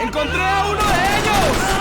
¡Encontré a uno de ellos!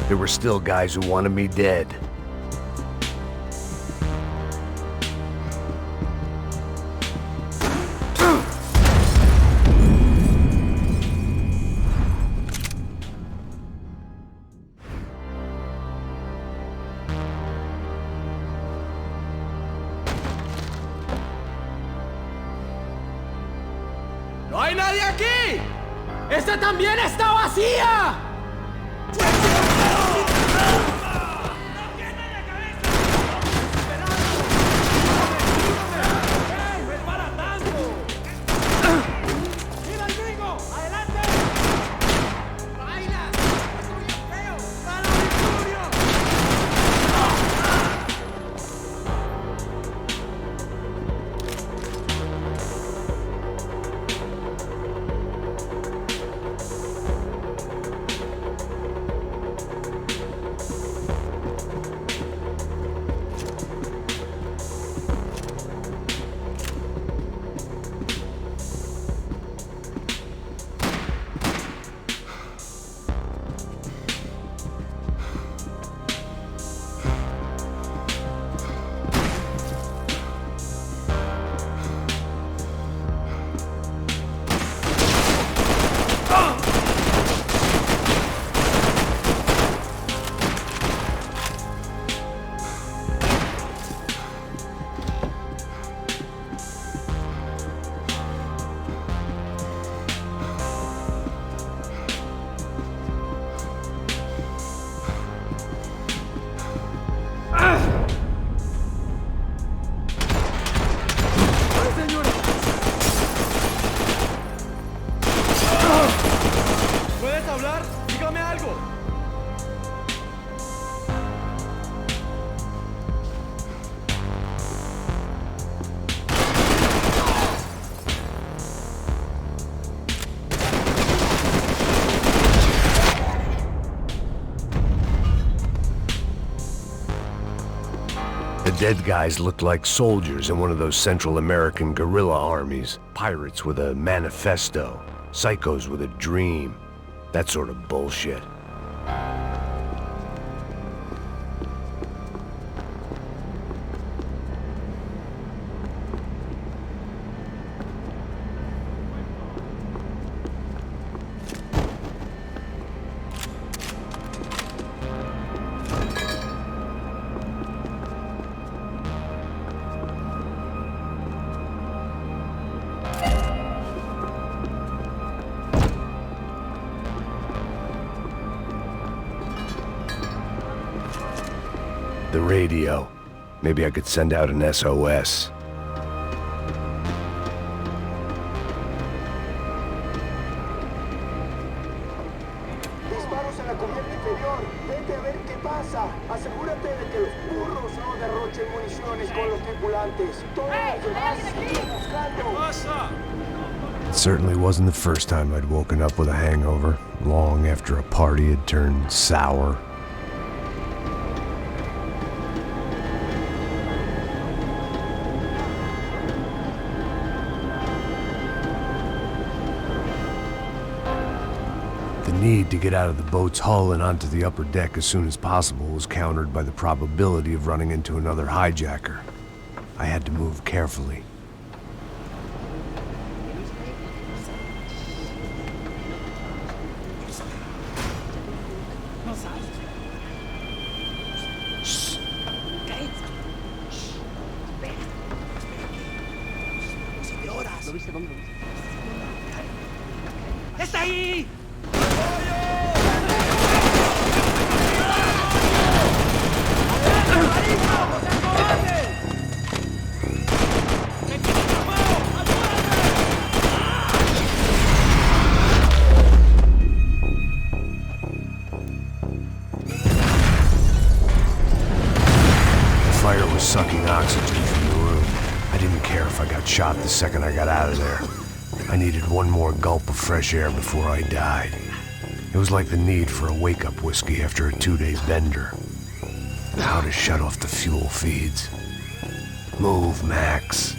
There were still guys who wanted me dead. ¡No hay nadie aquí! ¡Esta también está vacía! The dead guys looked like soldiers in one of those Central American guerrilla armies. Pirates with a manifesto. Psychos with a dream. That sort of bullshit. The radio. Maybe I could send out an SOS. Disparos en la cubierta inferior. Vete a ver qué pasa. Asegúrate de que los burros no derrochen municiones con los tripulantes. Todos los demás siguen buscando. It certainly wasn't the first time I'd woken up with a hangover, long after a party had turned sour. The need to get out of the boat's hull and onto the upper deck as soon as possible was countered by the probability of running into another hijacker. I had to move carefully. ¡Está ahí! Fire was sucking oxygen from the room. I didn't care if I got shot the second I got out of there. I needed one more gulp of fresh air before I died. It was like the need for a wake-up whiskey after a 2-day bender. How to shut off the fuel feeds. Move, Max.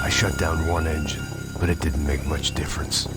I shut down one engine, but it didn't make much difference.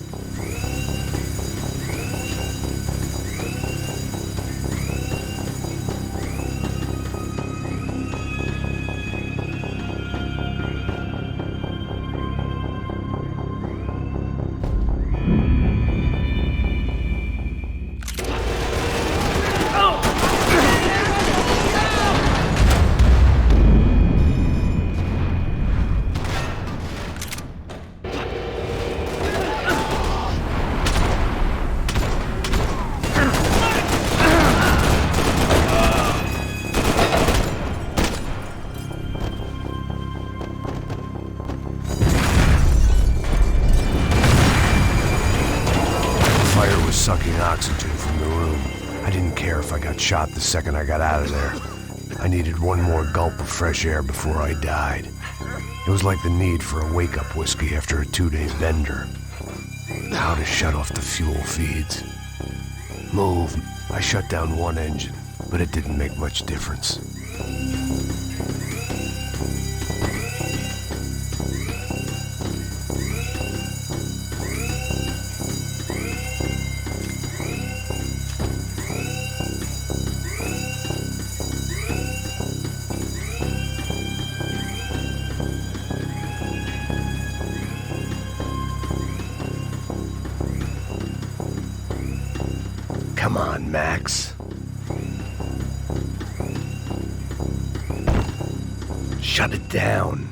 Sucking oxygen from the room. I didn't care if I got shot the second I got out of there. I needed one more gulp of fresh air before I died. It was like the need for a wake-up whiskey after a 2-day bender. How to shut off the fuel feeds. Move. I shut down one engine, but it didn't make much difference. Come on, Max. Shut it down.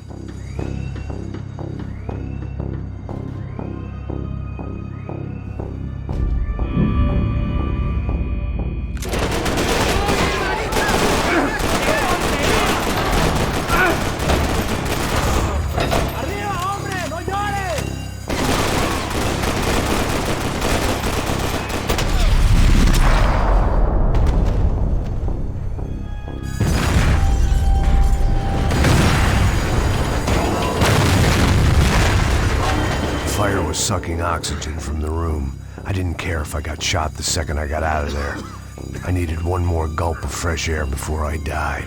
Fire was sucking oxygen from the room. I didn't care if I got shot the second I got out of there. I needed one more gulp of fresh air before I died.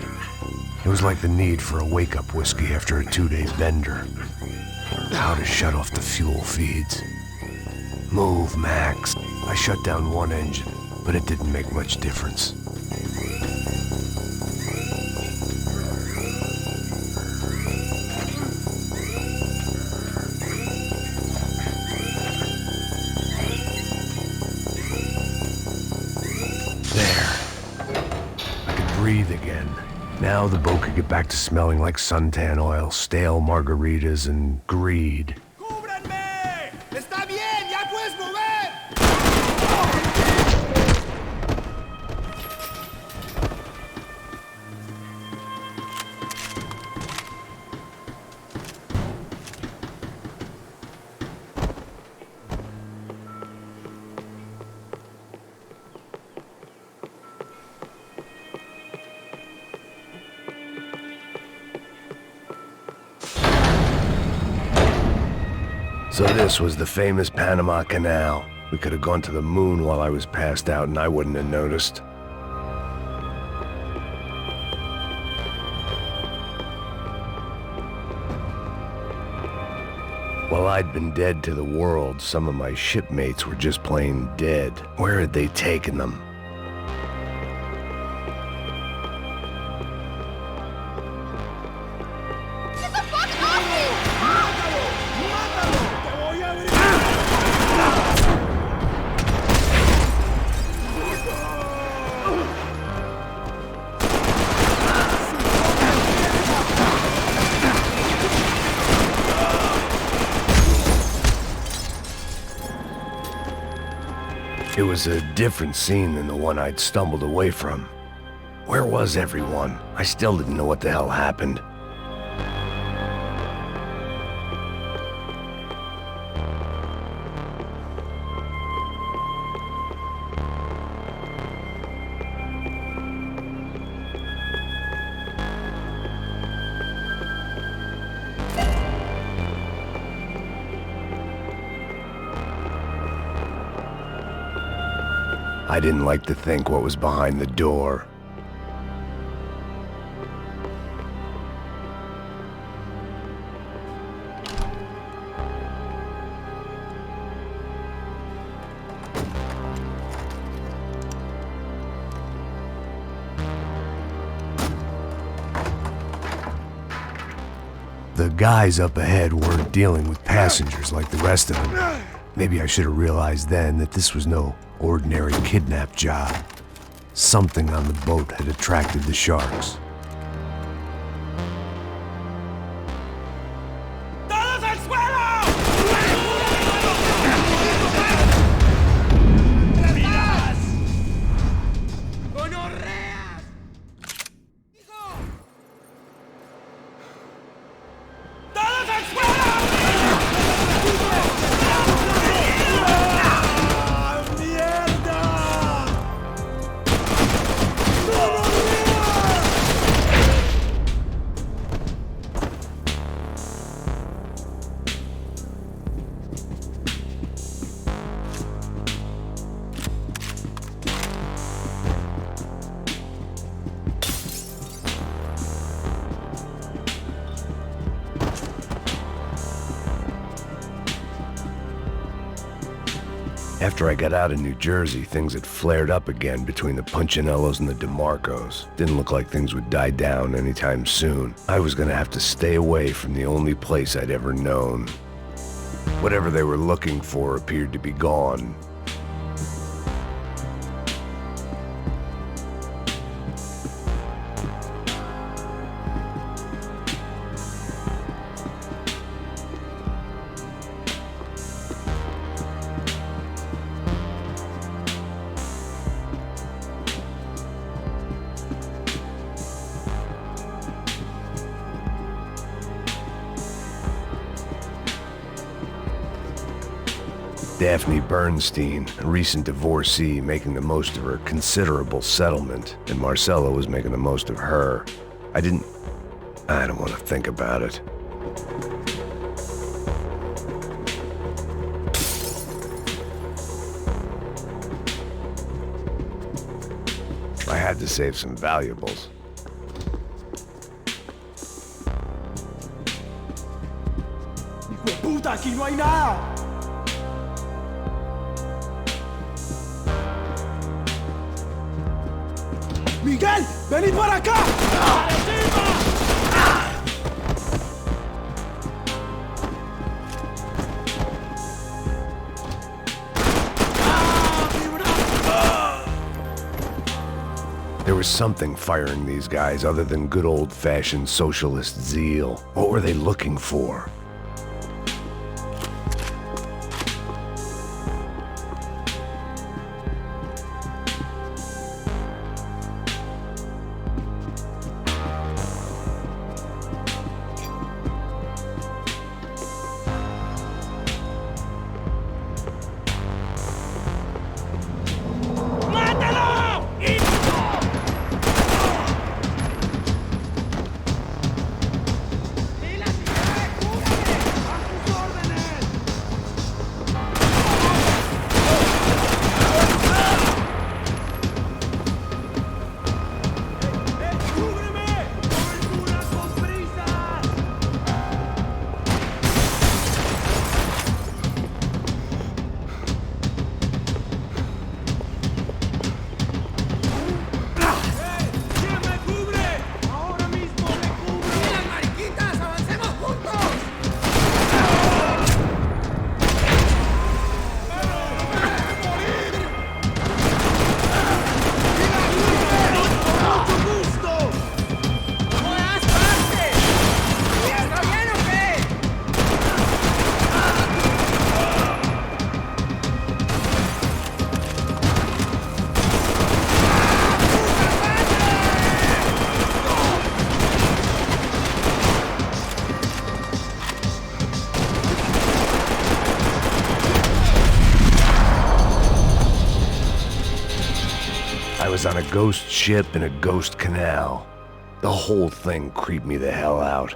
It was like the need for a wake-up whiskey after a 2-day bender. How to shut off the fuel feeds. Move, Max. I shut down one engine, but it didn't make much difference. Now the boat could get back to smelling like suntan oil, stale margaritas, and greed. ¡Cúbranme! ¡Está bien! ¡Ya puedes mover! So this was the famous Panama Canal. We could have gone to the moon while I was passed out and I wouldn't have noticed. While I'd been dead to the world, some of my shipmates were just plain dead. Where had they taken them? Get the fuck off me! It was a different scene than the one I'd stumbled away from. Where was everyone? I still didn't know what the hell happened. I didn't like to think what was behind the door. The guys up ahead weren't dealing with passengers like the rest of them. Maybe I should have realized then that this was no ordinary kidnap job. Something on the boat had attracted the sharks. ¡Todos al suelo! ¡Gonorreas! ¡Todos al suelo! After I got out of New Jersey, things had flared up again between the Punchinellos and the DeMarcos. Didn't look like things would die down anytime soon. I was gonna have to stay away from the only place I'd ever known. Whatever they were looking for appeared to be gone. Daphne Bernstein, a recent divorcee, making the most of her considerable settlement, and Marcella was making the most of her. I don't want to think about it. I had to save some valuables. ¡Puta, aquí no hay nada! ¡Miguel! ¡Vení para acá! There was something firing these guys other than good old-fashioned socialist zeal. What were they looking for? I was on a ghost ship in a ghost canal. The whole thing creeped me the hell out.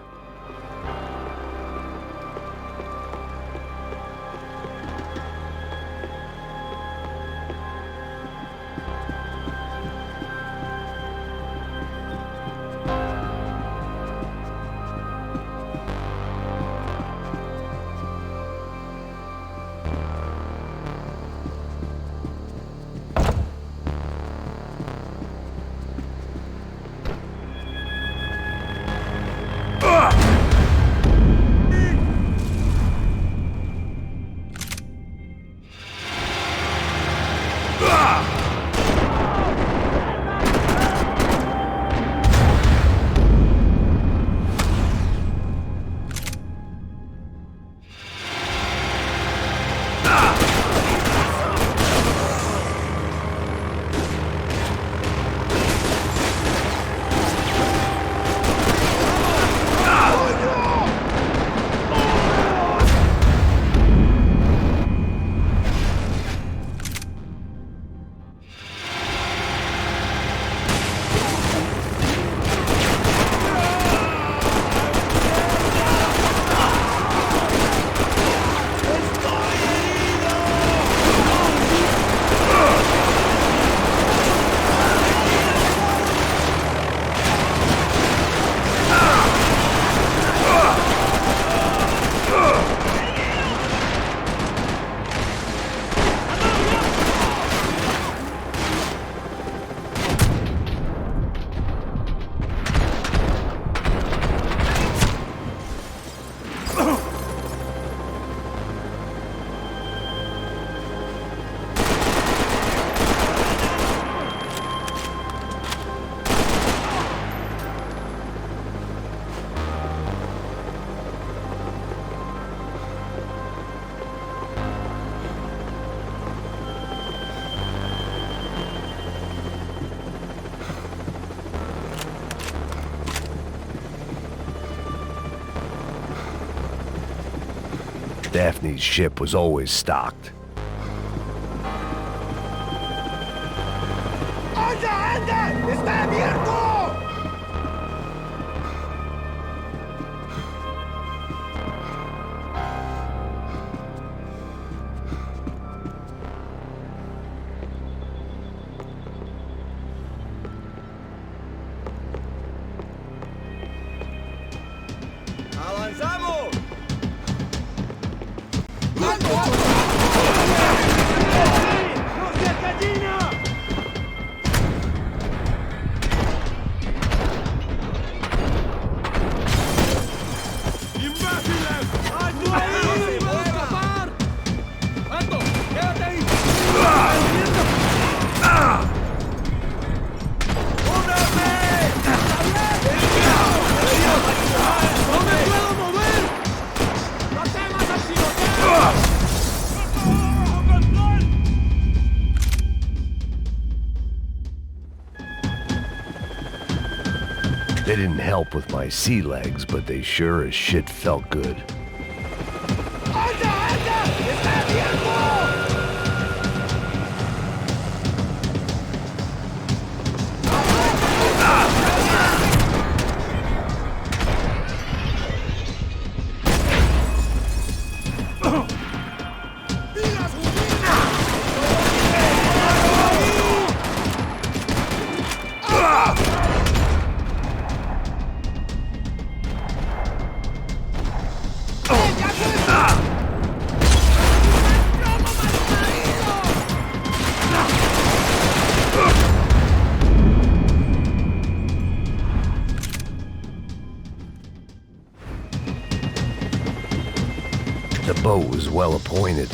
Daphne's ship was always stocked. ¡Anda, anda! ¡Está abierto! ¡Avanzamos! ¡Alto, alto! ¡No seas gallina! didn't help with my sea legs, but they sure as shit felt good. The boat was well appointed.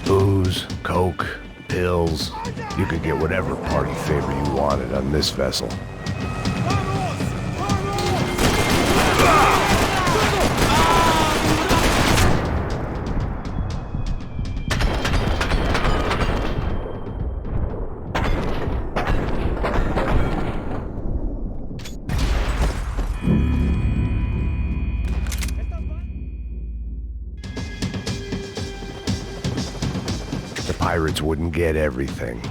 Booze, coke, pills. You could get whatever party favor you wanted on this vessel. The pirates wouldn't get everything.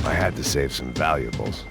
I had to save some valuables.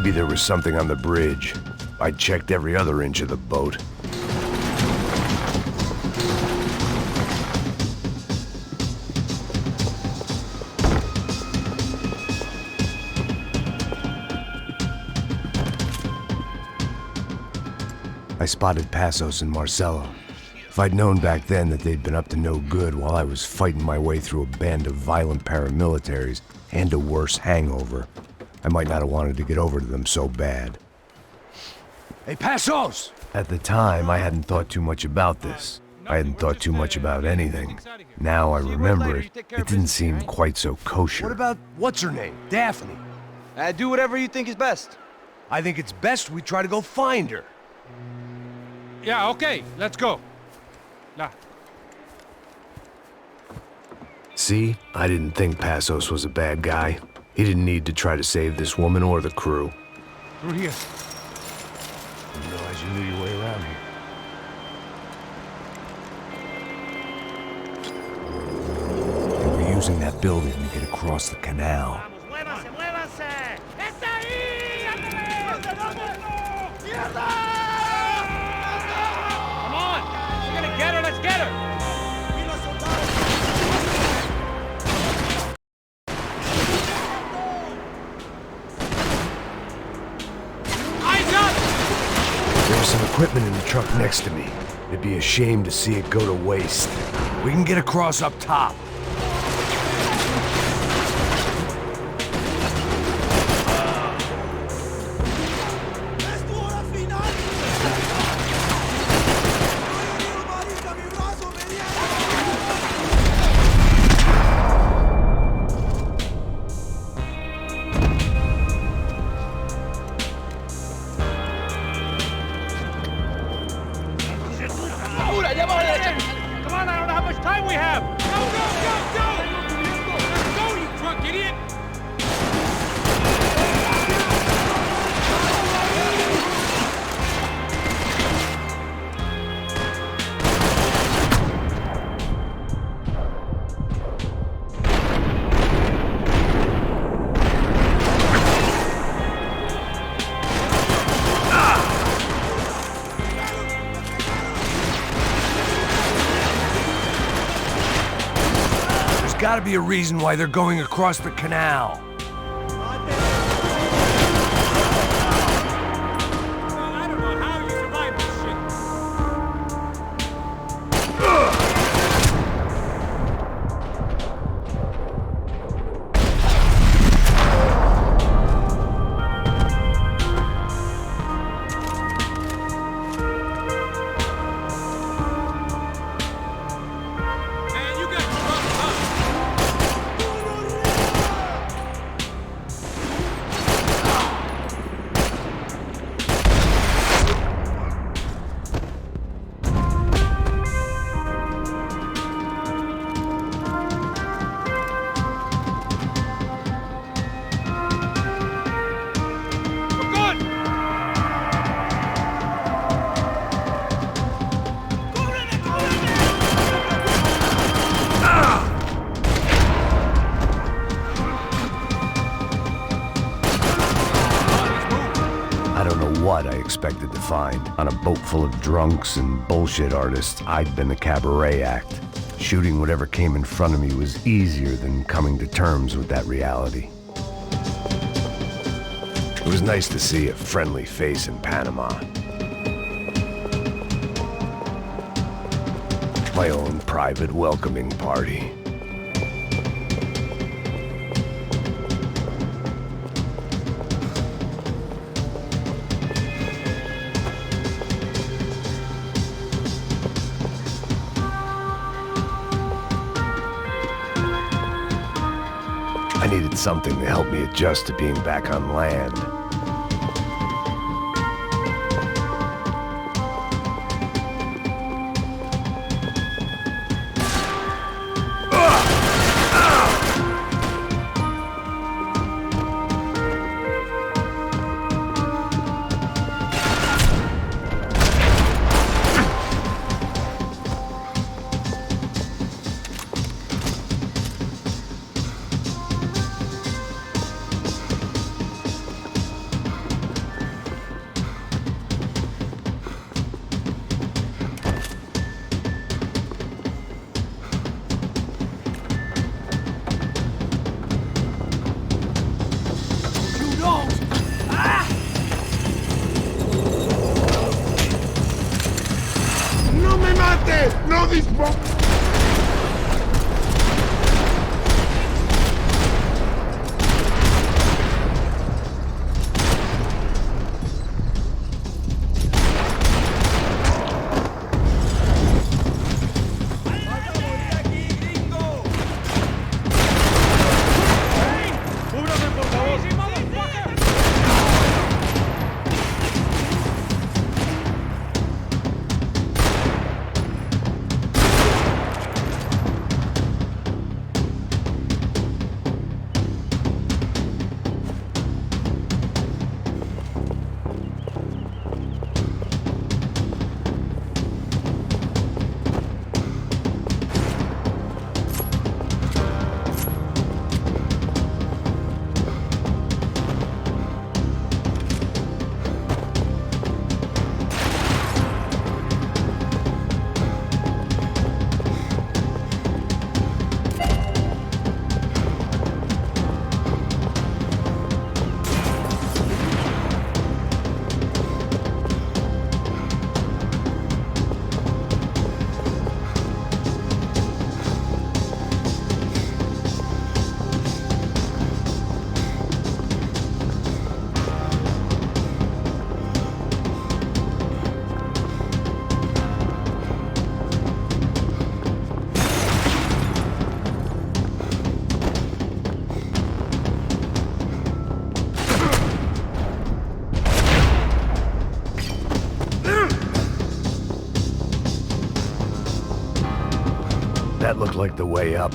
Maybe there was something on the bridge. I checked every other inch of the boat. I spotted Passos and Marcelo. If I'd known back then that they'd been up to no good while I was fighting my way through a band of violent paramilitaries and a worse hangover, I might not have wanted to get over to them so bad. Hey, Passos! At the time, I hadn't thought too much about this. I hadn't thought too much about anything. Now I remember it, it didn't seem quite so kosher. What about, what's her name? Daphne. Do whatever you think is best. I think it's best we try to go find her. Yeah, okay, let's go. Nah. See? I didn't think Passos was a bad guy. He didn't need to try to save this woman or the crew. Through here. Didn't realize you knew your way around here. They were using that building to get across the canal. Come on! We're gonna get her, let's get her! Eyes up! There was some equipment in the truck next to me. It'd be a shame to see it go to waste. We can get across up top. Come on, I don't know how much time we have! Go, go, go, go! Let's go, you drunk idiot! Gotta be a reason why they're going across the canal. I don't know how you survived this shit. Man, you got corrupt, huh? We're good! I don't know what I expected to find. On a boat full of drunks and bullshit artists, I'd been a cabaret act. Shooting whatever came in front of me was easier than coming to terms with that reality. It was nice to see a friendly face in Panama. My own private welcoming party. I needed something to help me adjust to being back on land. That looked like the way up,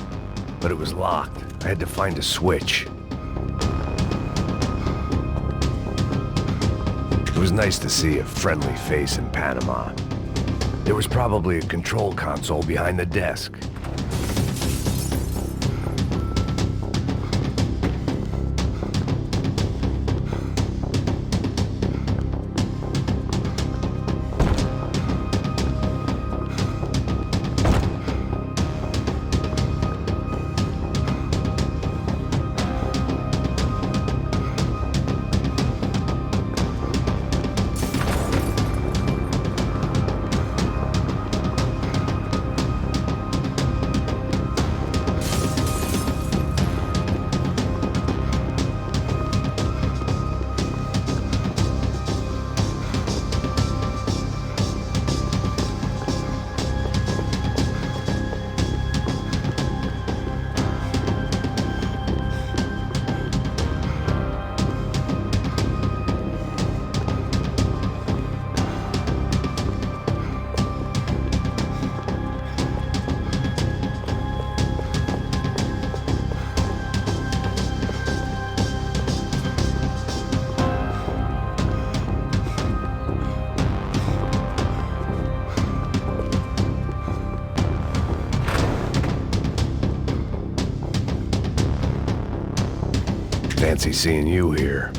but it was locked. I had to find a switch. It was nice to see a friendly face in Panama. There was probably a control console behind the desk. Fancy seeing you here.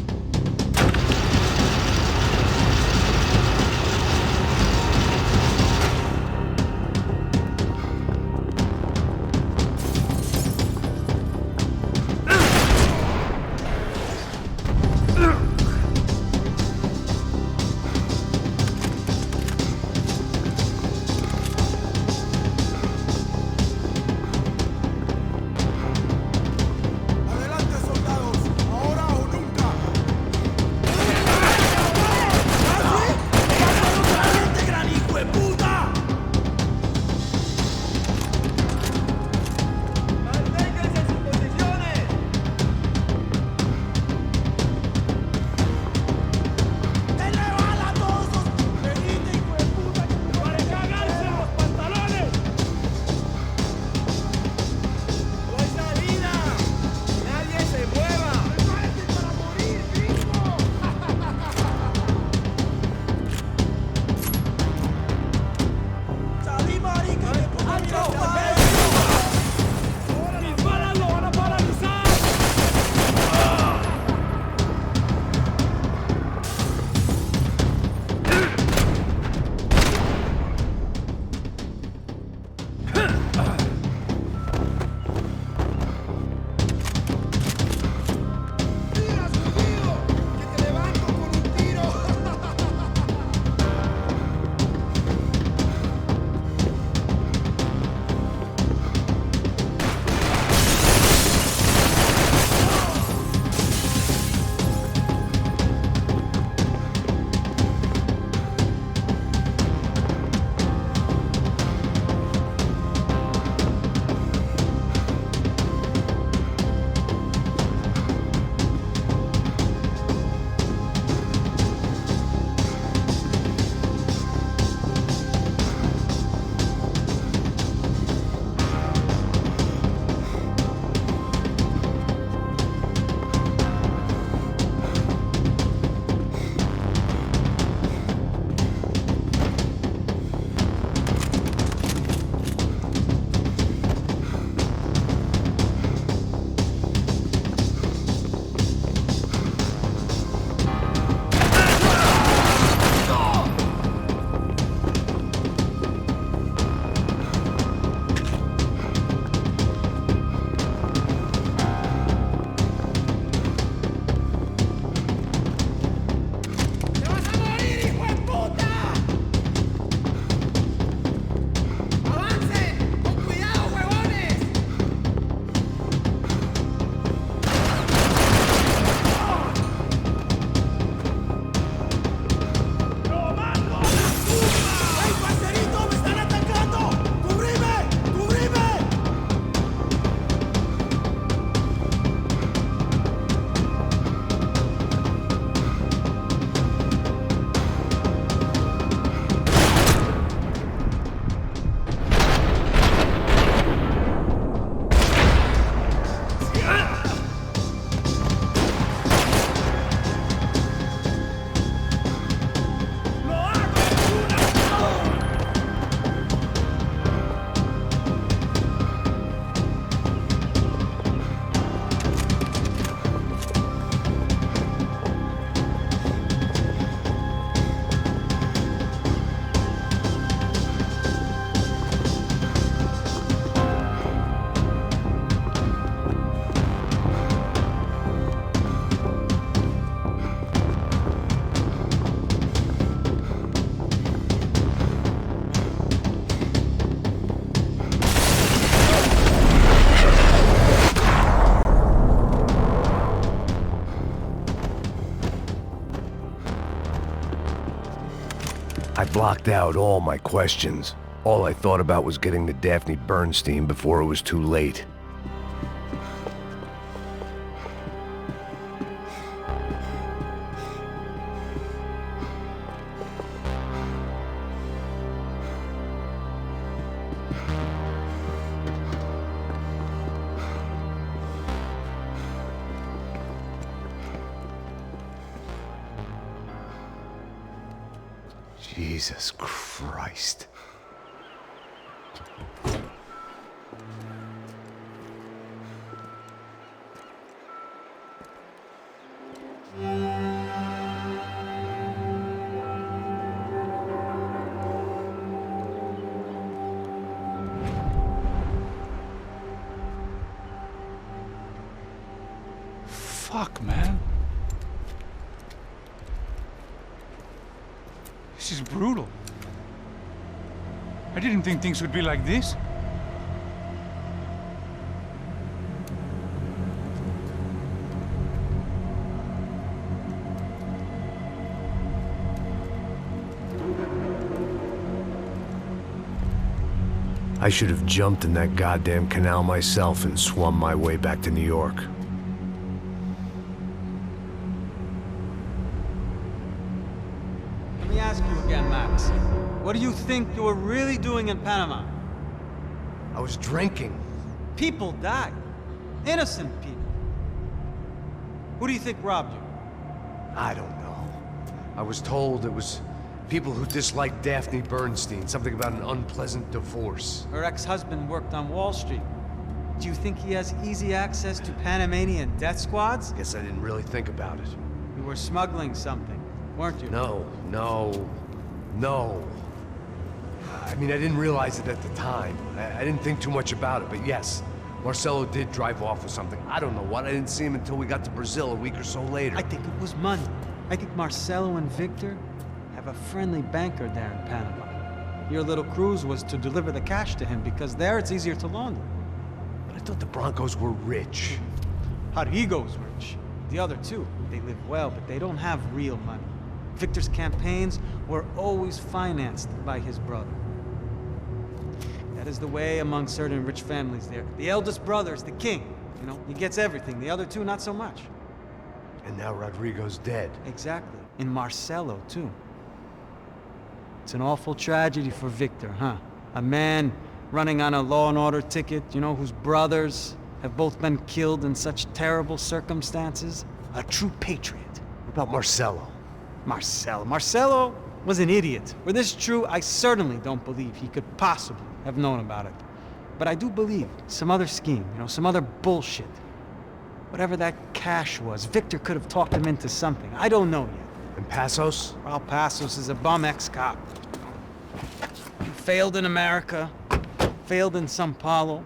I blocked out all my questions. All I thought about was getting to Daphne Bernstein before it was too late. Jesus Christ. Fuck, man. This is brutal. I didn't think things would be like this. I should have jumped in that goddamn canal myself and swum my way back to New York. Let me ask you again, Max. What do you think you were really doing in Panama? I was drinking. People died. Innocent people. Who do you think robbed you? I don't know. I was told it was people who disliked Daphne Bernstein, something about an unpleasant divorce. Her ex-husband worked on Wall Street. Do you think he has easy access to Panamanian death squads? Guess I didn't really think about it. You were smuggling something, weren't you? No. I mean, I didn't realize it at the time. I didn't think too much about it, but yes, Marcelo did drive off with something. I don't know what. I didn't see him until we got to Brazil a week or so later. I think it was money. I think Marcelo and Victor have a friendly banker there in Panama. Your little cruise was to deliver the cash to him because there it's easier to launder. But I thought the Broncos were rich. Rodrigo's rich. The other two, they live well, but they don't have real money. Victor's campaigns were always financed by his brother. That is the way among certain rich families there. The eldest brother is the king. You know, he gets everything. The other two, not so much. And now Rodrigo's dead. Exactly. And Marcelo, too. It's an awful tragedy for Victor, huh? A man running on a law and order ticket, you know, whose brothers have both been killed in such terrible circumstances. A true patriot. What about Marcelo? Marcelo was an idiot. Were this true, I certainly don't believe he could possibly have known about it. But I do believe some other scheme, you know, some other bullshit. Whatever that cash was, Victor could have talked him into something. I don't know yet. And Passos? Well, Passos is a bum ex-cop. He failed in America, failed in Sao Paulo.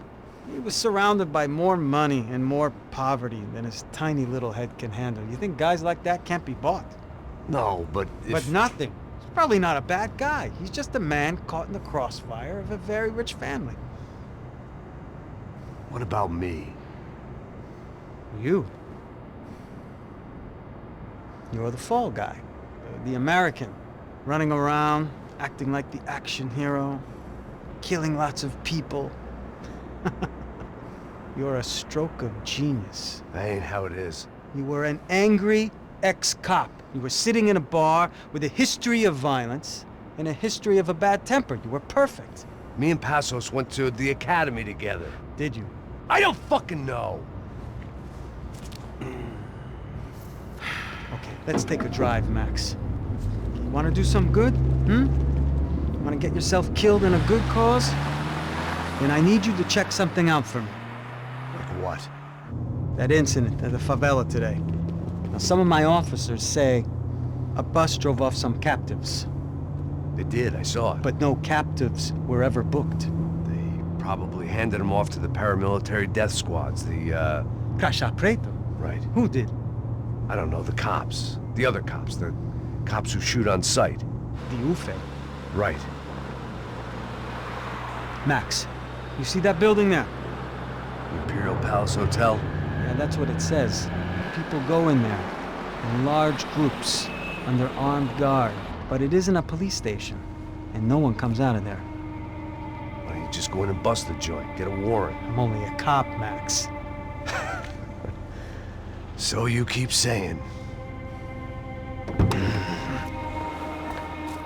He was surrounded by more money and more poverty than his tiny little head can handle. You think guys like that can't be bought? No, but But nothing. He's probably not a bad guy. He's just a man caught in the crossfire of a very rich family. What about me? You. You're the fall guy. The American. Running around, acting like the action hero. Killing lots of people. You're a stroke of genius. That ain't how it is. You were an angry ex-cop. You were sitting in a bar with a history of violence and a history of a bad temper. You were perfect. Me and Passos went to the academy together. Did you? I don't fucking know. Okay, let's take a drive, Max. You want to do some good? You want to get yourself killed in a good cause? Then I need you to check something out for me. Like what? That incident at the favela today. Now, some of my officers say a bus drove off some captives. They did, I saw it. But no captives were ever booked. They probably handed them off to the paramilitary death squads, the, Caixa Preto? Right. Who did? I don't know, the cops. The other cops. The cops who shoot on sight. The UFE. Right. Max, you see that building there? Imperial Palace Hotel? Yeah, that's what it says. People go in there in large groups under armed guard. But it isn't a police station, and no one comes out of there. Why don't you just go in and bust the joint? Get a warrant. I'm only a cop, Max. So you keep saying.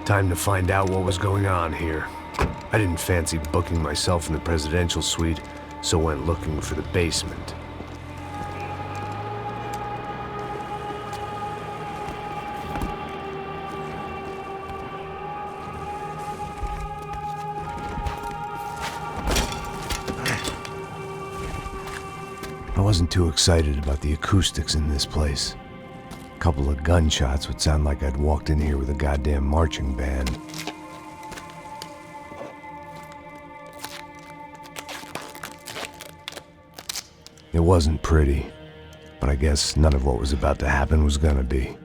Time to find out what was going on here. I didn't fancy booking myself in the presidential suite, so went looking for the basement. I wasn't too excited about the acoustics in this place. A couple of gunshots would sound like I'd walked in here with a goddamn marching band. It wasn't pretty, but I guess none of what was about to happen was gonna be.